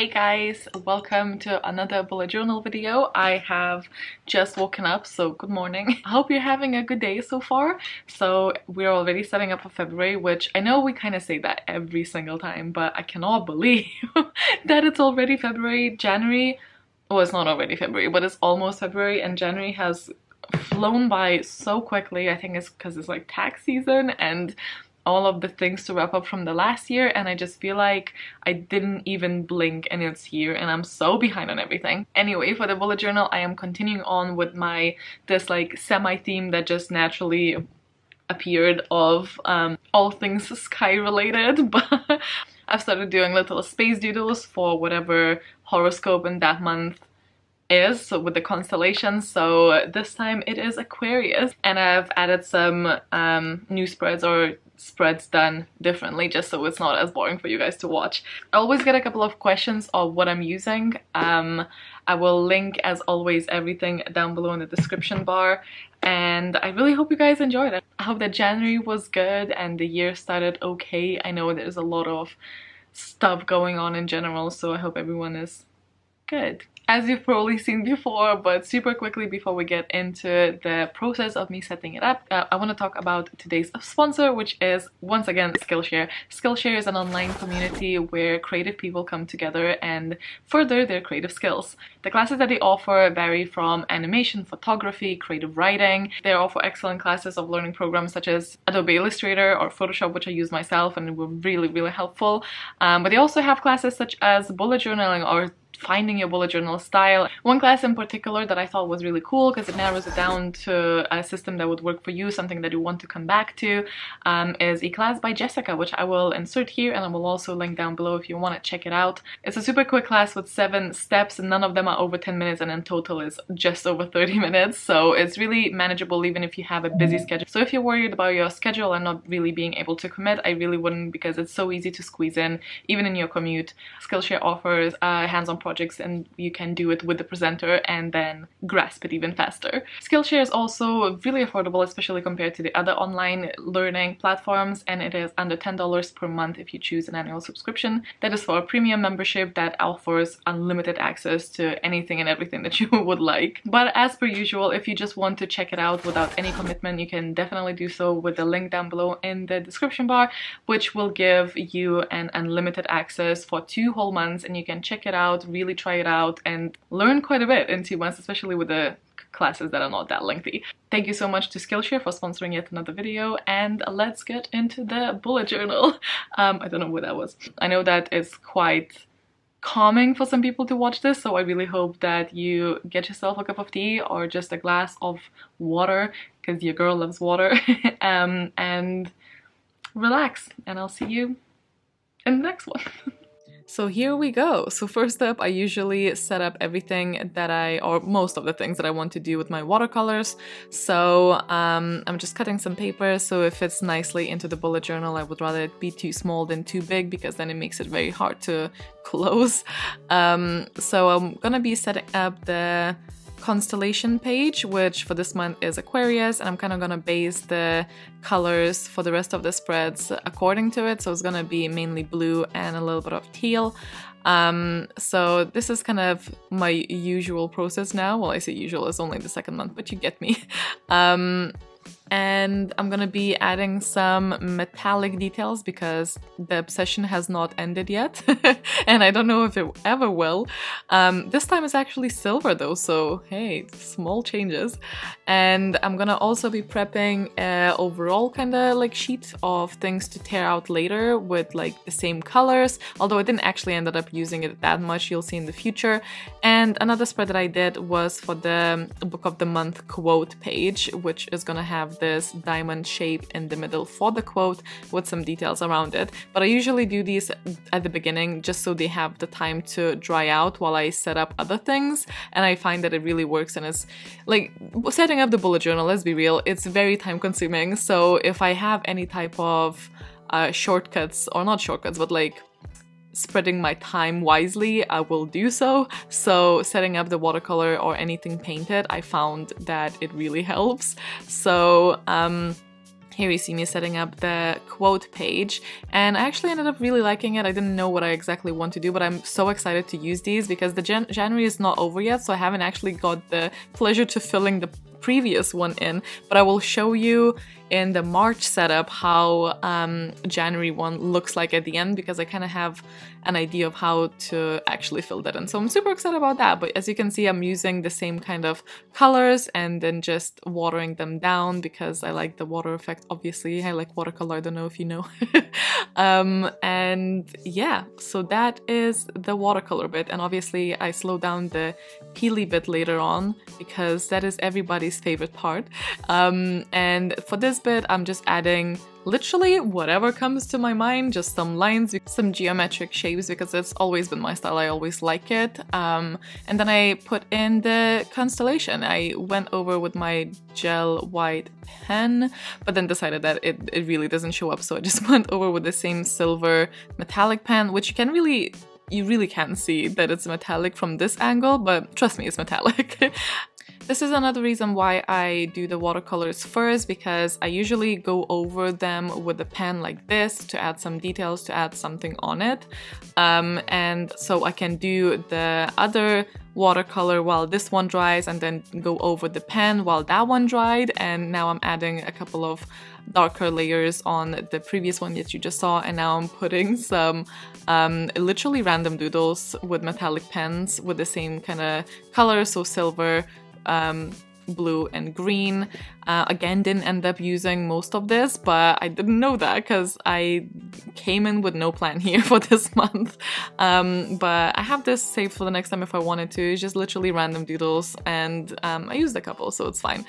Hey guys, welcome to another bullet journal video. I have just woken up, so good morning. I hope you're having a good day so far. So we're already setting up for February, which I know we kind of say that every single time, but I cannot believe that it's already February. January, well, it's not already February, but it's almost February, and January has flown by so quickly. I think it's because it's like tax season and all of the things to wrap up from the last year, and I just feel like I didn't even blink and it's here and I'm so behind on everything. Anyway, for the bullet journal, I am continuing on with this like semi-theme that just naturally appeared of all things sky related, but I've started doing little space doodles for whatever horoscope in that month is, so with the constellations. So this time it is Aquarius, and I've added some new spreads or spreads done differently just so it's not as boring for you guys to watch. I always get a couple of questions of what I'm using. I will link, as always, everything down below in the description bar, and I really hope you guys enjoyed it. I hope that January was good and the year started okay. I know there's a lot of stuff going on in general, so I hope everyone is good, as you've probably seen before. But super quickly before we get into the process of me setting it up, I want to talk about today's sponsor, which is once again Skillshare. Skillshare is an online community where creative people come together and further their creative skills. The classes that they offer vary from animation, photography, creative writing. They offer excellent classes of learning programs such as Adobe Illustrator or Photoshop, which I use myself and were really helpful. But they also have classes such as bullet journaling or finding your bullet journal style. One class in particular that I thought was really cool because it narrows it down to a system that would work for you, something that you want to come back to, is a class by Jessica, which I will insert here and I will also link down below if you want to check it out. It's a super quick class with 7 steps, and none of them are over 10 minutes, and in total is just over 30 minutes. So it's really manageable even if you have a busy schedule. So if you're worried about your schedule and not really being able to commit, I really wouldn't, because it's so easy to squeeze in even in your commute. Skillshare offers hands-on projects, and you can do it with the presenter and then grasp it even faster. Skillshare is also really affordable, especially compared to the other online learning platforms, and it is under $10 per month if you choose an annual subscription. That is for a premium membership that offers unlimited access to anything and everything that you would like. But as per usual, if you just want to check it out without any commitment, you can definitely do so with the link down below in the description bar, which will give you an unlimited access for 2 whole months, and you can check it out, really try it out, and learn quite a bit in 2 months, especially with the classes that are not that lengthy. Thank you so much to Skillshare for sponsoring yet another video, and let's get into the bullet journal. I don't know what that was. I know that it's quite calming for some people to watch this, so I really hope that you get yourself a cup of tea or just a glass of water, because your girl loves water, and relax, and I'll see you in the next one. So here we go. So first up, I usually set up everything that or most of the things that I want to do with my watercolors. So I'm just cutting some paper, so it fits nicely into the bullet journal. I would rather it be too small than too big, because then it makes it very hard to close. So I'm gonna be setting up the constellation page, which for this month is Aquarius, and I'm kind of gonna base the colors for the rest of the spreads according to it. So it's gonna be mainly blue and a little bit of teal. So this is kind of my usual process now. Well, I say usual, it's only the 2nd month, but you get me. And I'm gonna be adding some metallic details because the obsession has not ended yet and I don't know if it ever will. This time it's actually silver though, so hey, small changes. And I'm gonna also be prepping a overall kind of like sheet of things to tear out later with like the same colors, although I didn't actually ended up using it that much, you'll see in the future. And another spread that I did was for the book of the month quote page, which is gonna have this diamond shape in the middle for the quote with some details around it. But I usually do these at the beginning just so they have the time to dry out while I set up other things, and I find that it really works. And it's like setting up the bullet journal, let's be real, it's very time consuming. So if I have any type of shortcuts, or not shortcuts, but like spreading my time wisely, I will do so. So setting up the watercolor or anything painted, I found that it really helps. So Here you see me setting up the quote page, and I actually ended up really liking it. I didn't know what I exactly want to do, but I'm so excited to use these because the January is not over yet, so I haven't actually got the pleasure to filling the previous one in, but I will show you in the March setup how January one looks like at the end, because I kind of have an idea of how to actually fill that in. So I'm super excited about that. But as you can see, I'm using the same kind of colors and then just watering them down because I like the water effect. Obviously, I like watercolor. I don't know if you know. And yeah, so that is the watercolor bit. And obviously I slow down the peely bit later on because that is everybody's favorite part. And for this bit, I'm just adding literally whatever comes to my mind, just some lines, some geometric shapes, because it's always been my style. I always like it. And then I put in the constellation. I went over with my gel white pen, but then decided that it really doesn't show up, so I just went over with the same silver metallic pen, which you really can't see that it's metallic from this angle, but trust me, it's metallic. This is another reason why I do the watercolors first, because I usually go over them with a pen like this to add some details, to add something on it. And so I can do the other watercolor while this one dries and then go over the pen while that one dried. And now I'm adding a couple of darker layers on the previous one that you just saw, and now I'm putting some literally random doodles with metallic pens with the same kind of color, so silver, blue and green. Again, didn't end up using most of this, but I didn't know that because I came in with no plan here for this month. But I have this saved for the next time if I wanted to. It's just literally random doodles, and I used a couple, so it's fine.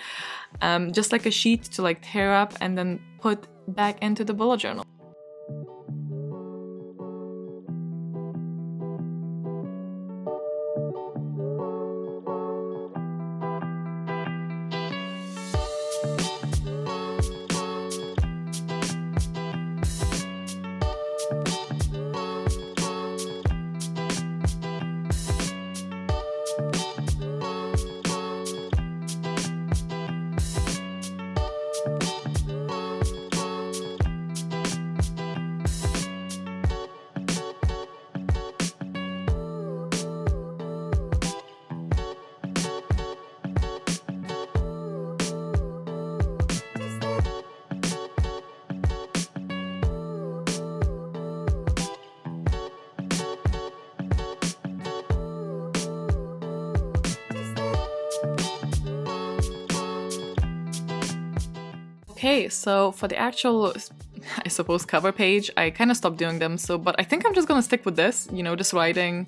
Just like a sheet to like tear up and then put back into the bullet journal. Okay, so for the actual, I suppose, cover page, I kind of stopped doing them, but I think I'm just gonna stick with this, you know, just writing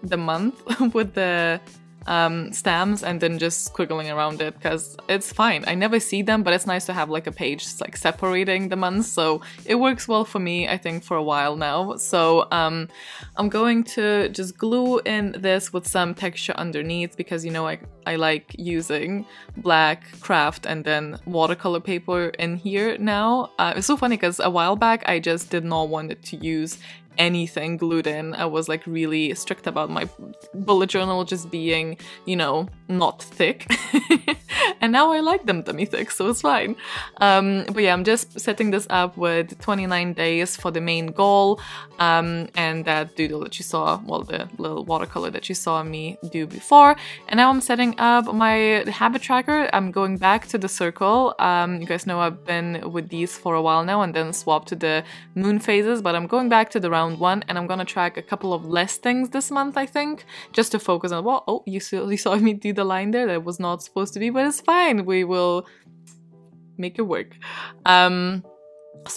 the month with the stamps and then just squiggling around it, because it's fine. I never see them, but it's nice to have like a page like separating the months, so it works well for me, I think, for a while now. So I'm going to just glue in this with some texture underneath, because you know I like using black craft and then watercolor paper in here now. It's so funny because a while back I just did not want it to use anything glued in. I was like really strict about my bullet journal just being, you know, not thick. And now I like them to be thick, so it's fine. But yeah, I'm just setting this up with 29 days for the main goal, and that doodle that you saw, well, the little watercolor that you saw me do before. And now I'm setting up my habit tracker. I'm going back to the circle. You guys know I've been with these for a while now and then swapped to the moon phases, but I'm going back to the round one, and I'm gonna track a couple of less things this month, I think, just to focus on, well, oh, you saw me do the line there that was not supposed to be, but it's fine, we will make it work. So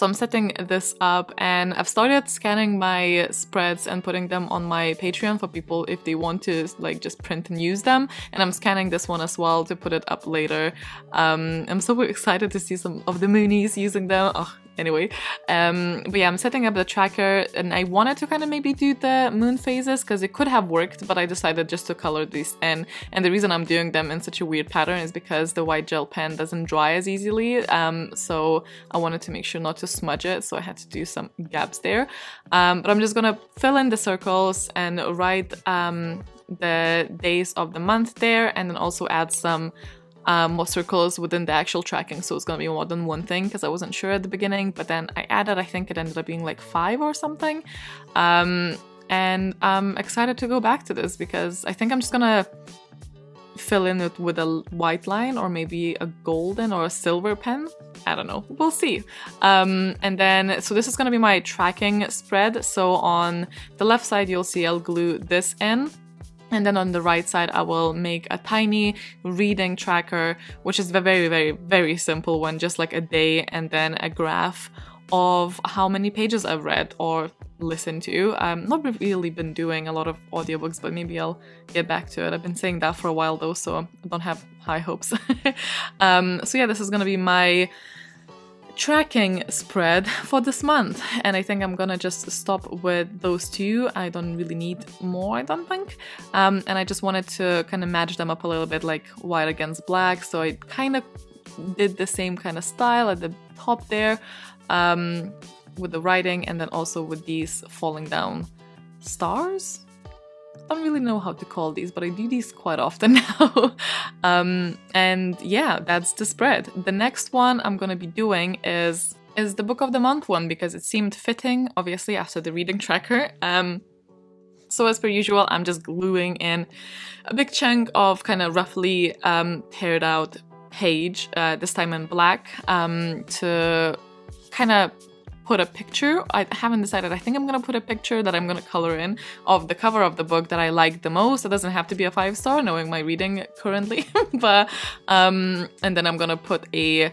I'm setting this up, and I've started scanning my spreads and putting them on my Patreon for people if they want to like just print and use them. And I'm scanning this one as well to put it up later. I'm so excited to see some of the moonies using them. Oh, anyway, but yeah, I'm setting up the tracker, and I wanted to kind of maybe do the moon phases because it could have worked, but I decided just to color these in. And the reason I'm doing them in such a weird pattern is because the white gel pen doesn't dry as easily, so I wanted to make sure not to smudge it, so I had to do some gaps there. But I'm just gonna fill in the circles and write the days of the month there, and then also add some more circles within the actual tracking, so it's gonna be more than one thing because I wasn't sure at the beginning, but then I added, I think it ended up being like 5 or something. And I'm excited to go back to this because I think I'm just gonna fill in it with a white line or maybe a golden or a silver pen. I don't know, we'll see. And then, so this is gonna be my tracking spread. So on the left side, you'll see I'll glue this in. And then on the right side, I will make a tiny reading tracker, which is a very, very, very simple one, just like a day and then a graph of how many pages I've read or listened to. Not really been doing a lot of audiobooks, but maybe I'll get back to it. I've been saying that for a while though, so I don't have high hopes. So yeah, this is gonna be my tracking spread for this month, and I think I'm gonna just stop with those two. I don't really need more, I don't think. And I just wanted to kind of match them up a little bit, like white against black, so I kind of did the same kind of style at the top there, with the writing, and then also with these falling down stars. I don't really know how to call these, but I do these quite often now. And yeah, that's the spread. The next one I'm gonna be doing is the book of the month one, because it seemed fitting, obviously, after the reading tracker. So as per usual, I'm just gluing in a big chunk of kind of roughly teared out page, this time in black, to kind of put a picture. I haven't decided. I think I'm gonna put a picture that I'm gonna color in of the cover of the book that I like the most. It doesn't have to be a 5-star, knowing my reading currently, but and then I'm gonna put a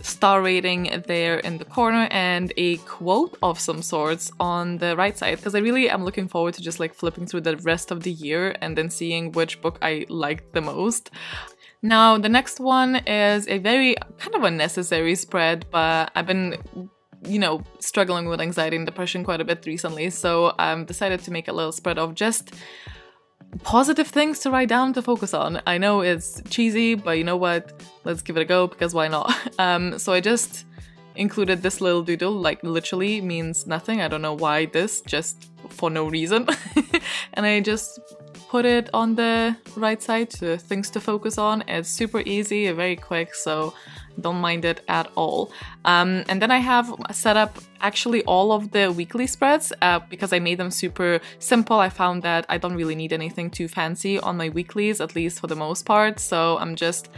star rating there in the corner and a quote of some sorts on the right side, because I really am looking forward to just like flipping through the rest of the year and then seeing which book I liked the most. Now the next one is a very kind of unnecessary spread, but I've been, you know, struggling with anxiety and depression quite a bit recently, so I've decided to make a little spread of just positive things to write down to focus on. I know it's cheesy, but you know what? Let's give it a go, because why not? So I just included this little doodle, like literally means nothing. I don't know why this, just for no reason. And I just put it on the right side to things to focus on. It's super easy, very quick, so don't mind it at all. And then I have set up actually all of the weekly spreads because I made them super simple. I found that I don't really need anything too fancy on my weeklies, at least for the most part. So I'm just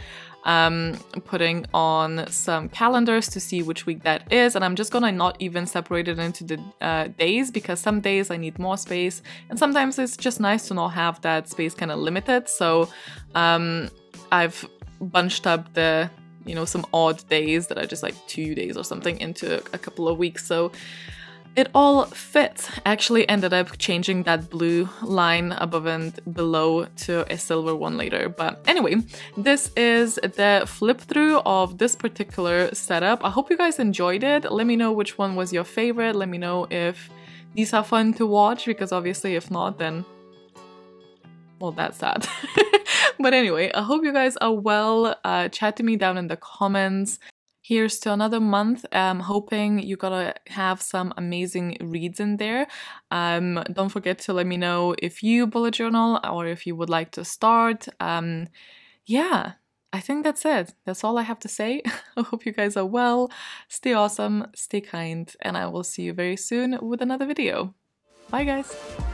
putting on some calendars to see which week that is, and I'm just gonna not even separate it into the days, because some days I need more space and sometimes it's just nice to not have that space kind of limited. So I've bunched up the, you know, some odd days that are just like 2 days or something into a couple of weeks, so it all fits. Actually ended up changing that blue line above and below to a silver one later. But anyway, this is the flip through of this particular setup. I hope you guys enjoyed it. Let me know which one was your favorite. Let me know if these are fun to watch, because obviously if not, then, well, that's sad. But anyway, I hope you guys are well. Chat to me down in the comments. Here's to another month. I'm hoping you're gonna have some amazing reads in there. Don't forget to let me know if you bullet journal or if you would like to start. Yeah, I think that's it. That's all I have to say. I hope you guys are well. Stay awesome, stay kind, and I will see you very soon with another video. Bye guys!